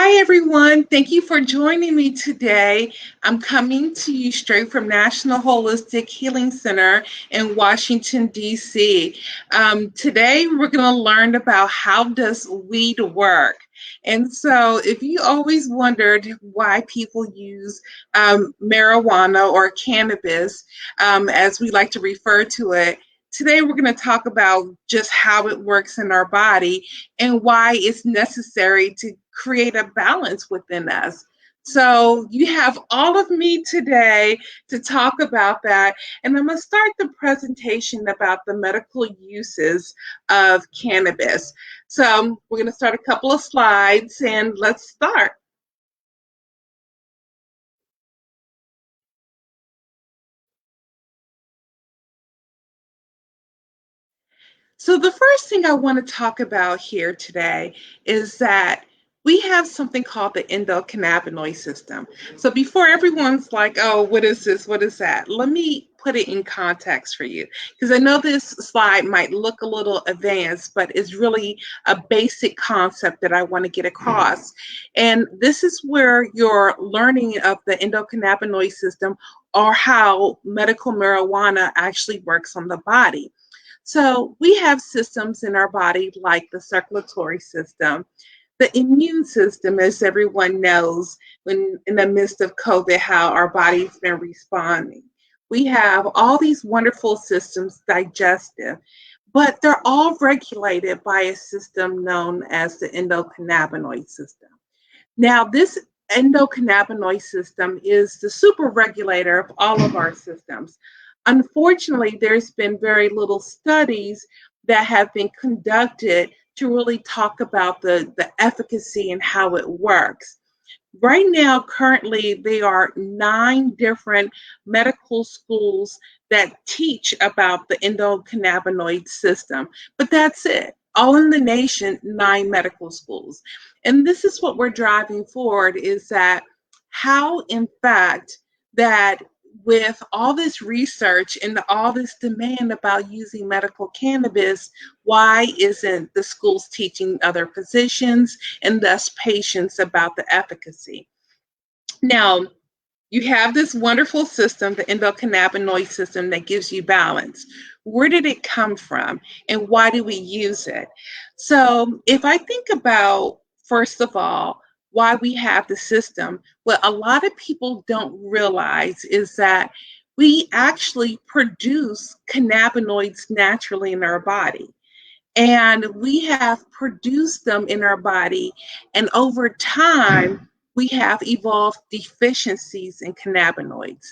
Hi, everyone. Thank you for joining me today. I'm coming to you straight from National Holistic Healing Center in Washington, D.C. Today, we're going to learn about how does weed work. And so if you always wondered why people use marijuana or cannabis, as we like to refer to it, today we're going to talk about just how it works in our body and why it's necessary to create a balance within us. So you have all of me today to talk about that. And I'm going to start the presentation about the medical uses of cannabis. So we're going to start a couple of slides and let's start. So, the first thing I want to talk about here today is that we have something called the endocannabinoid system. So, before everyone's like, oh, what is this? What is that? Let me put it in context for you because I know this slide might look a little advanced, but it's really a basic concept that I want to get across. And this is where your learning of the endocannabinoid system or how medical marijuana actually works on the body. So we have systems in our body like the circulatory system, the immune system, as everyone knows, when in the midst of COVID, how our body's been responding. We have all these wonderful systems, digestive, but they're all regulated by a system known as the endocannabinoid system. Now, this endocannabinoid system is the super regulator of all of our systems. Unfortunately, there's been very little studies that have been conducted to really talk about the efficacy and how it works. Right now, currently, there are 9 different medical schools that teach about the endocannabinoid system, but that's it. All in the nation, 9 medical schools. And this is what we're driving forward is that how, in fact, that with all this research and all this demand about using medical cannabis, why isn't the schools teaching other physicians and thus patients about the efficacy? Now, you have this wonderful system, the endocannabinoid system, that gives you balance. Where did it come from and why do we use it? So, if I think about, first of all, why we have the system, what a lot of people don't realize is that we actually produce cannabinoids naturally in our body. And we have produced them in our body. And over time, we have evolved deficiencies in cannabinoids.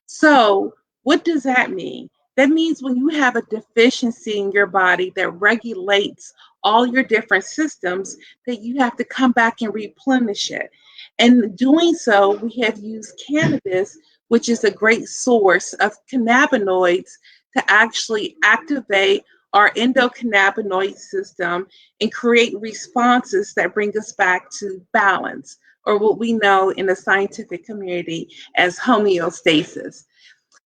So, what does that mean? That means when you have a deficiency in your body that regulates all your different systems, that you have to come back and replenish it. And doing so, we have used cannabis, which is a great source of cannabinoids, to actually activate our endocannabinoid system and create responses that bring us back to balance, or what we know in the scientific community as homeostasis.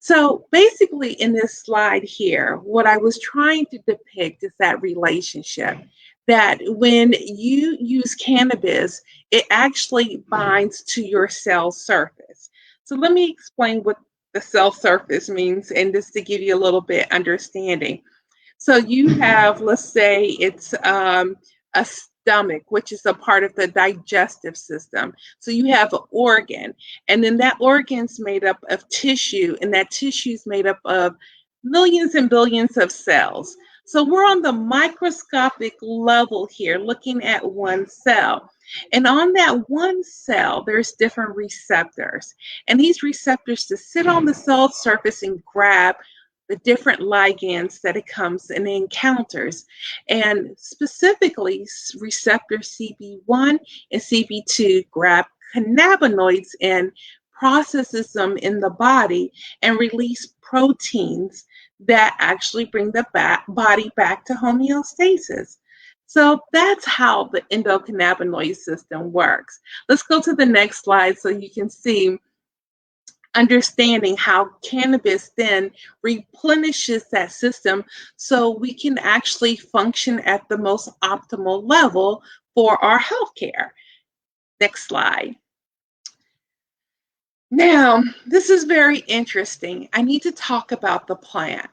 So basically, in this slide here, what I was trying to depict is that relationship that when you use cannabis, it actually binds to your cell surface. So let me explain what the cell surface means, and just to give you a little bit understanding. So you have, let's say it's a stomach, which is a part of the digestive system. So you have an organ, and then that organ's made up of tissue, and that tissue is made up of millions and billions of cells. So we're on the microscopic level here, looking at one cell. And on that one cell, there's different receptors. And these receptors to sit on the cell surface and grab the different ligands that it comes and encounters. And specifically, receptor CB1 and CB2 grab cannabinoids and processes them in the body and release proteins that actually bring the body back to homeostasis. So that's how the endocannabinoid system works. Let's go to the next slide so you can see understanding how cannabis then replenishes that system so we can actually function at the most optimal level for our healthcare. Next slide. Now, this is very interesting. I need to talk about the plant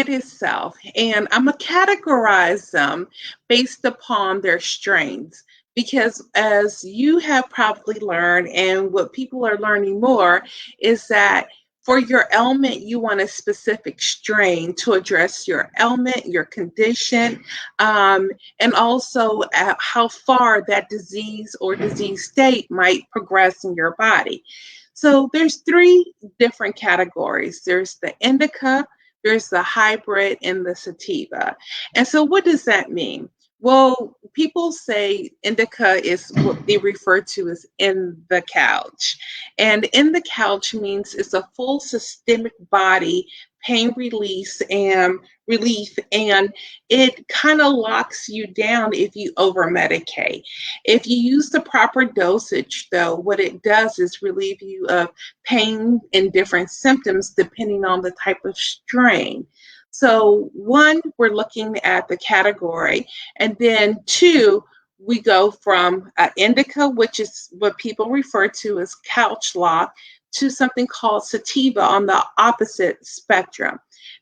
itself, and I'm going to categorize them based upon their strains. Because as you have probably learned, and what people are learning more, is that for your ailment, you want a specific strain to address your ailment, your condition, and also how far that disease or disease state might progress in your body. So there's three different categories. There's the indica, there's the hybrid, and the sativa. And so what does that mean? Well, people say indica is what they refer to as in the couch. And in the couch means it's a full systemic body pain release and relief, and it kind of locks you down if you over medicate. If you use the proper dosage, though, what it does is relieve you of pain and different symptoms depending on the type of strain. So, one, we're looking at the category, and then two, we go from indica, which is what people refer to as couch lock, to something called sativa on the opposite spectrum.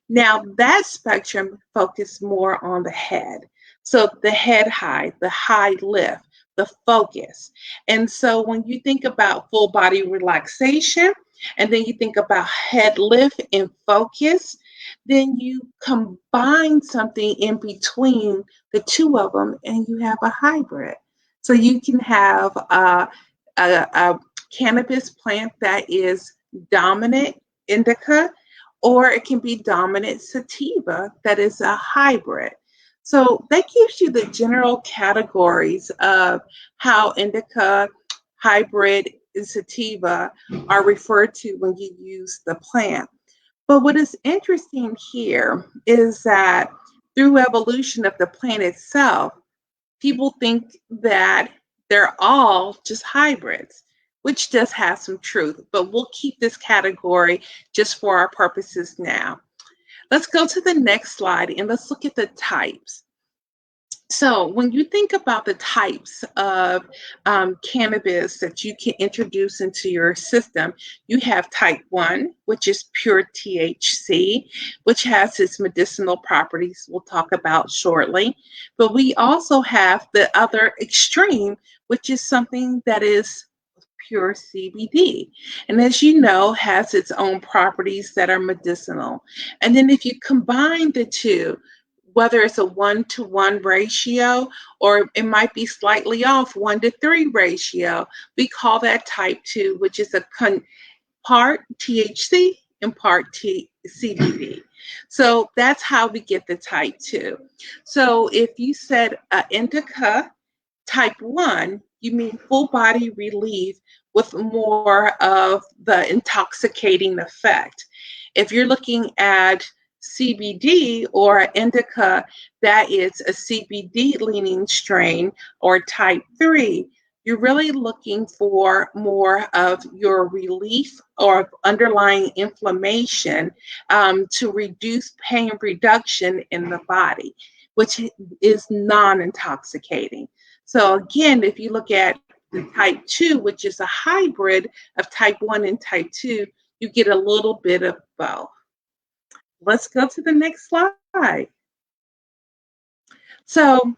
Now, that spectrum focuses more on the head. So, the head high, the high lift, the focus. And so when you think about full body relaxation, and then you think about head lift and focus, then you combine something in between the two of them and you have a hybrid. So you can have a cannabis plant that is dominant indica, or it can be dominant sativa that is a hybrid. So that gives you the general categories of how indica, hybrid, and sativa are referred to when you use the plant. But what is interesting here is that through evolution of the plant itself, people think that they're all just hybrids, which does have some truth, but we'll keep this category just for our purposes now. Let's go to the next slide and let's look at the types. So, when you think about the types of cannabis that you can introduce into your system, you have type 1, which is pure THC, which has its medicinal properties we'll talk about shortly. But we also have the other extreme, which is something that is pure CBD. And as you know, has its own properties that are medicinal. And then if you combine the two, whether it's a 1-to-1 ratio or it might be slightly off 1-to-3 ratio, we call that type 2, which is a part THC and part CBD. So that's how we get the type 2. So if you said indica type 1, you mean full body relief with more of the intoxicating effect. If you're looking at CBD or indica, that is a CBD leaning strain or type 3, you're really looking for more of your relief or underlying inflammation to reduce pain reduction in the body, which is non intoxicating. So, again, if you look at the type 2, which is a hybrid of type 1 and type 2, you get a little bit of both. Let's go to the next slide. So,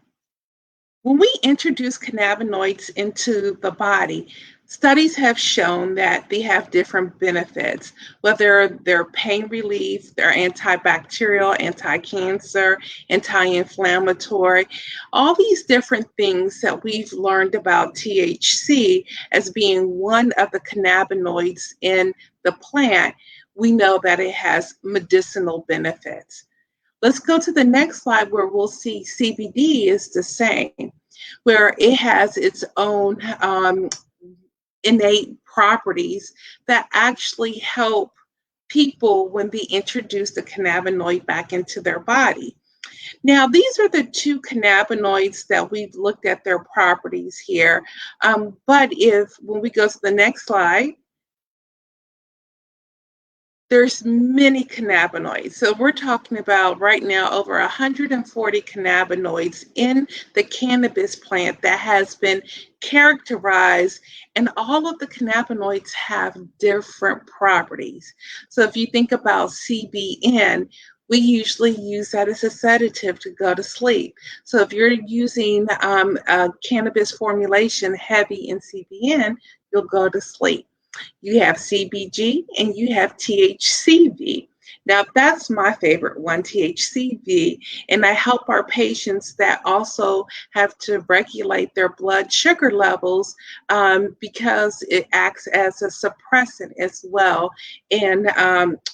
when we introduce cannabinoids into the body, studies have shown that they have different benefits, whether they're pain relief, they're antibacterial, anti-cancer, anti-inflammatory, all these different things that we've learned about THC as being one of the cannabinoids in the plant. We know that it has medicinal benefits. Let's go to the next slide where we'll see CBD is the same, where it has its own innate properties that actually help people when they introduce the cannabinoid back into their body. Now, these are the two cannabinoids that we've looked at their properties here. But when we go to the next slide, there's many cannabinoids. So we're talking about right now over 140 cannabinoids in the cannabis plant that has been characterized, and all of the cannabinoids have different properties. So if you think about CBN, we usually use that as a sedative to go to sleep. So if you're using a cannabis formulation heavy in CBN, you'll go to sleep. You have CBG and you have THCV. Now, that's my favorite one, THCV, and I help our patients that also have to regulate their blood sugar levels because it acts as a suppressant as well in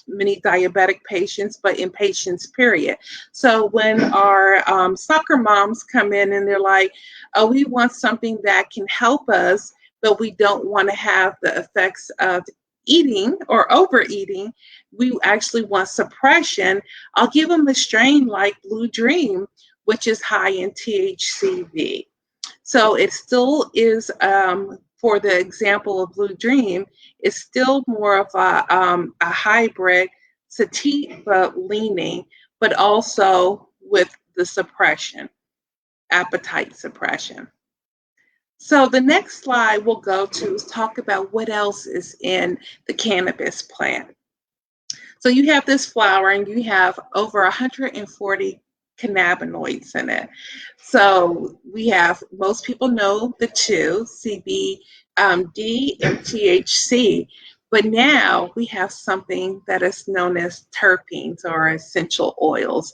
many diabetic patients, but in patients, period. So when our soccer moms come in and they're like, oh, we want something that can help us, but we don't want to have the effects of eating or overeating. We actually want suppression. I'll give them a strain like Blue Dream, which is high in THCV. So it still is, for the example of Blue Dream, it's still more of a hybrid sativa leaning, but also with the suppression, appetite suppression. So the next slide we'll go to is talk about what else is in the cannabis plant. So you have this flower and you have over 140 cannabinoids in it. So we have, most people know the two, CBD and THC, but now we have something that is known as terpenes or essential oils.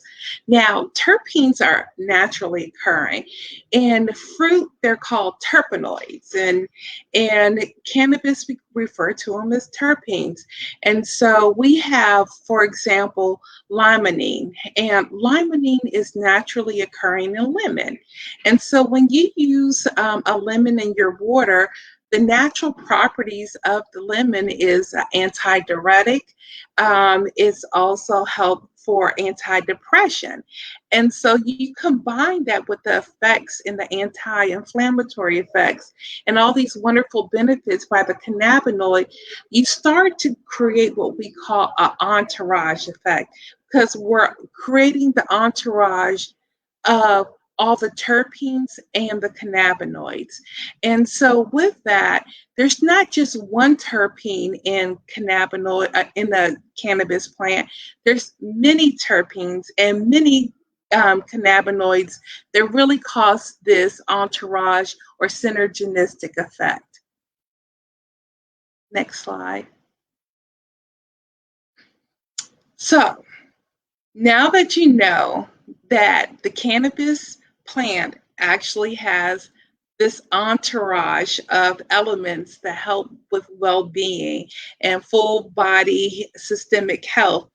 Now, terpenes are naturally occurring. In fruit, they're called terpenoids, and cannabis, we refer to them as terpenes. And so we have, for example, limonene, and limonene is naturally occurring in lemon. And so when you use a lemon in your water, the natural properties of the lemon is antidiuretic. It's also help for antidepressant. And so you combine that with the effects in the anti-inflammatory effects and all these wonderful benefits by the cannabinoid, you start to create what we call an entourage effect, because we're creating the entourage of all the terpenes and the cannabinoids. And so with that, there's not just one terpene in cannabinoid in the cannabis plant. There's many terpenes and many cannabinoids that really cause this entourage or synergistic effect. Next slide. So now that you know that the cannabis plant actually has this entourage of elements that help with well-being and full body systemic health,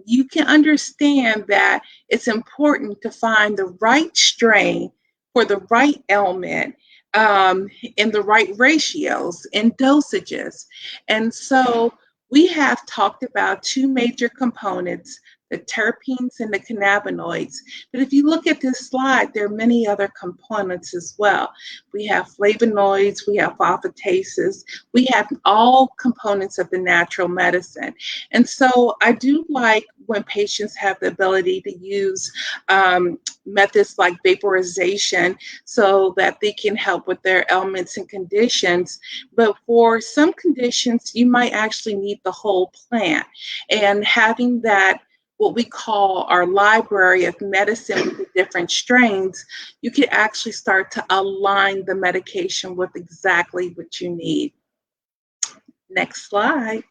you can understand that it's important to find the right strain for the right ailment, in the right ratios and dosages. And so we have talked about two major components, the terpenes and the cannabinoids. But if you look at this slide, there are many other components as well. We have flavonoids, we have alphatases, we have all components of the natural medicine. And so I do like when patients have the ability to use methods like vaporization so that they can help with their ailments and conditions. But for some conditions, you might actually need the whole plant. And having that, what we call our library of medicine with the different strains, you can actually start to align the medication with exactly what you need. Next slide.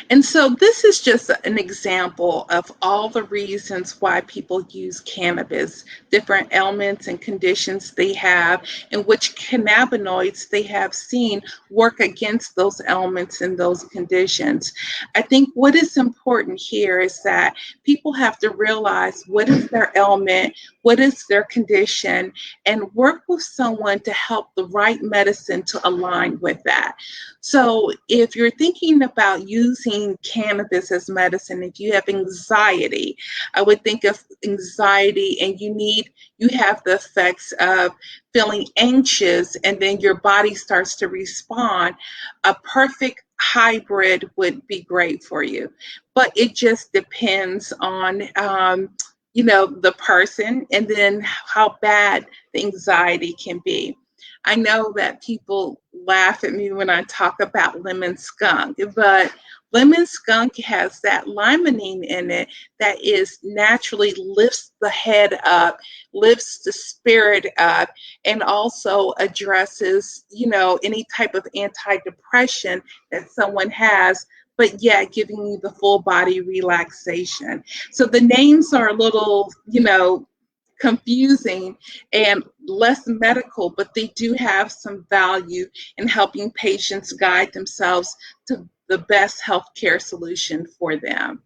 And so this is just an example of all the reasons why people use cannabis, different ailments and conditions they have, and which cannabinoids they have seen work against those ailments and those conditions. I think what is important here is that people have to realize what is their ailment, what is their condition, and work with someone to help the right medicine to align with that. So if you're thinking about using using cannabis as medicine. If you have anxiety, I would think of anxiety and you have the effects of feeling anxious and then your body starts to respond. A perfect hybrid would be great for you, but it just depends on the person and then how bad the anxiety can be. I know that people laugh at me when I talk about lemon skunk, but lemon skunk has that limonene in it that is naturally lifts the head up, lifts the spirit up, and also addresses, any type of antidepressant that someone has, but yet giving you the full body relaxation. So the names are a little, confusing and less medical, but they do have some value in helping patients guide themselves to the best healthcare solution for them.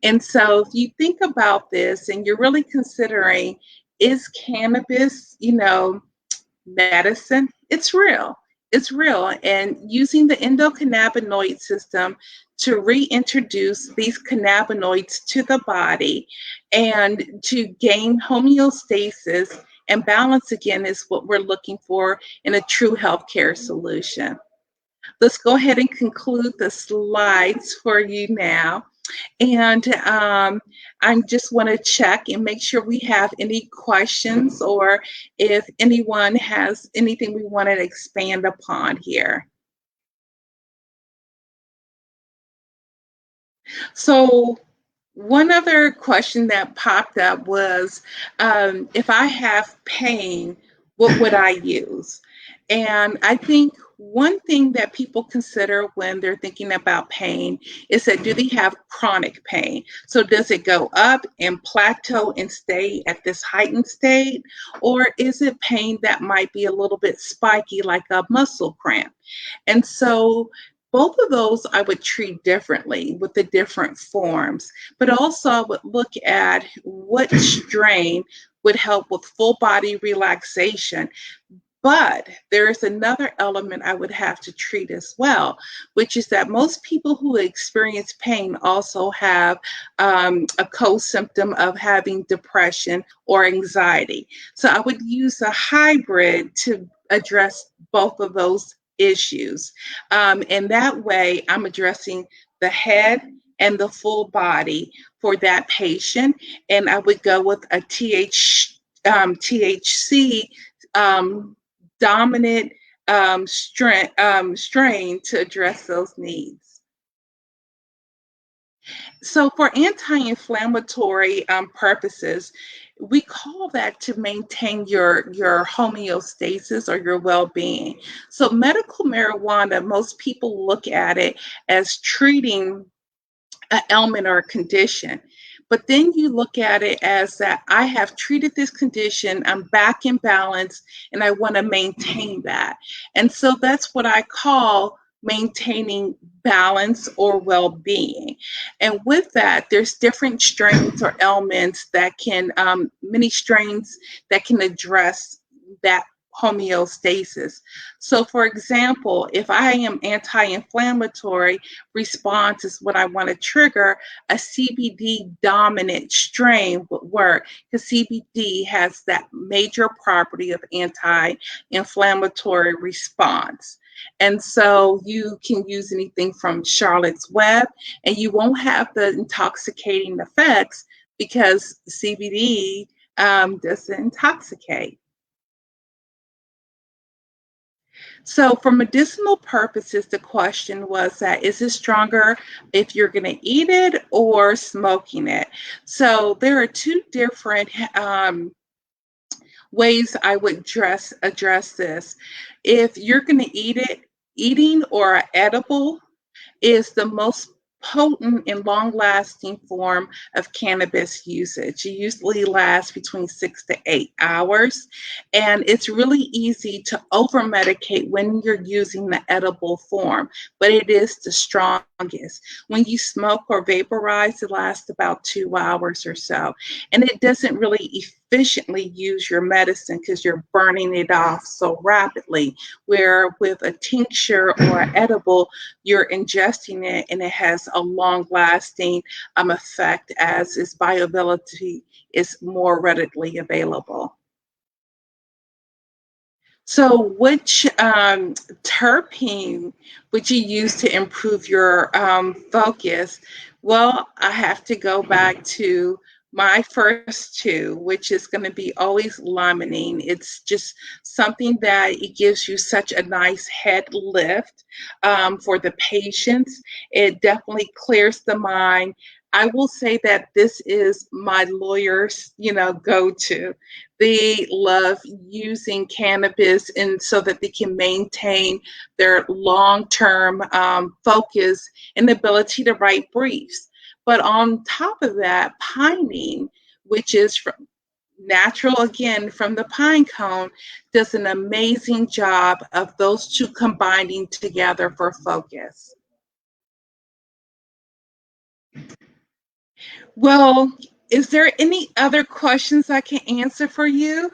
And so if you think about this and you're really considering, is cannabis, medicine? It's real. It's real. And using the endocannabinoid system to reintroduce these cannabinoids to the body and to gain homeostasis and balance again is what we're looking for in a true healthcare solution. Let's go ahead and conclude the slides for you now. And I just want to check and make sure we have any questions or if anyone has anything we want to expand upon here. So one other question that popped up was, if I have pain, what would I use? And I think one thing that people consider when they're thinking about pain is that do they have chronic pain? So does it go up and plateau and stay at this heightened state? Or is it pain that might be a little bit spiky like a muscle cramp? And so both of those I would treat differently with the different forms, but also I would look at what strain would help with full body relaxation. But there is another element I would have to treat as well, which is that most people who experience pain also have a co-symptom of having depression or anxiety. So I would use a hybrid to address both of those issues. And that way I'm addressing the head and the full body for that patient. And I would go with a THC dominant strain to address those needs. So for anti-inflammatory purposes, we call that to maintain your homeostasis or your well-being. So medical marijuana, most people look at it as treating an ailment or a condition. But then you look at it as that I have treated this condition, I'm back in balance, and I want to maintain that. And so that's what I call maintaining balance or well-being. And with that, there's different strains or ailments that can, many strains that can address that homeostasis. So for example, if I am anti-inflammatory, response is what I want to trigger, a CBD dominant strain would work because CBD has that major property of anti-inflammatory response. And so you can use anything from Charlotte's Web and you won't have the intoxicating effects because CBD doesn't intoxicate. So for medicinal purposes, the question was that is it stronger if you're going to eat it or smoking it? So there are two different ways I would address this. If you're going to eat it, eating or edible is the most potent and long-lasting form of cannabis usage. It usually lasts between 6 to 8 hours, and it's really easy to over-medicate when you're using the edible form, but it is the strongest. When you smoke or vaporize, it lasts about 2 hours or so, and it doesn't really efficiently use your medicine because you're burning it off so rapidly. Where with a tincture or edible, you're ingesting it and it has a long lasting effect as its bioavailability is more readily available. So, which terpene would you use to improve your focus? Well, I have to go back to my first two, which is going to be always limonene. It's just something that it gives you such a nice head lift for the patients. It definitely clears the mind. I will say that this is my lawyer's, go-to. They love using cannabis and so that they can maintain their long-term focus and ability to write briefs. But on top of that, pinene, which is from natural again from the pine cone, does an amazing job of those two combining together for focus. Well, is there any other questions I can answer for you?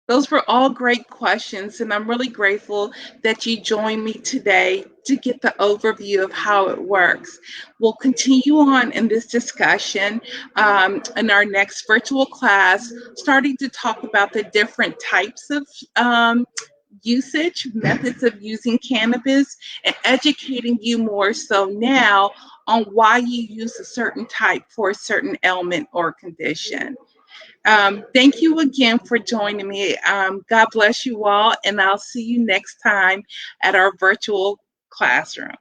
Those were all great questions, and I'm really grateful that you joined me today to get the overview of how it works. We'll continue on in this discussion in our next virtual class, starting to talk about the different types of usage, methods of using cannabis, and educating you more so now on why you use a certain type for a certain ailment or condition. Thank you again for joining me. God bless you all, and I'll see you next time at our virtual classroom.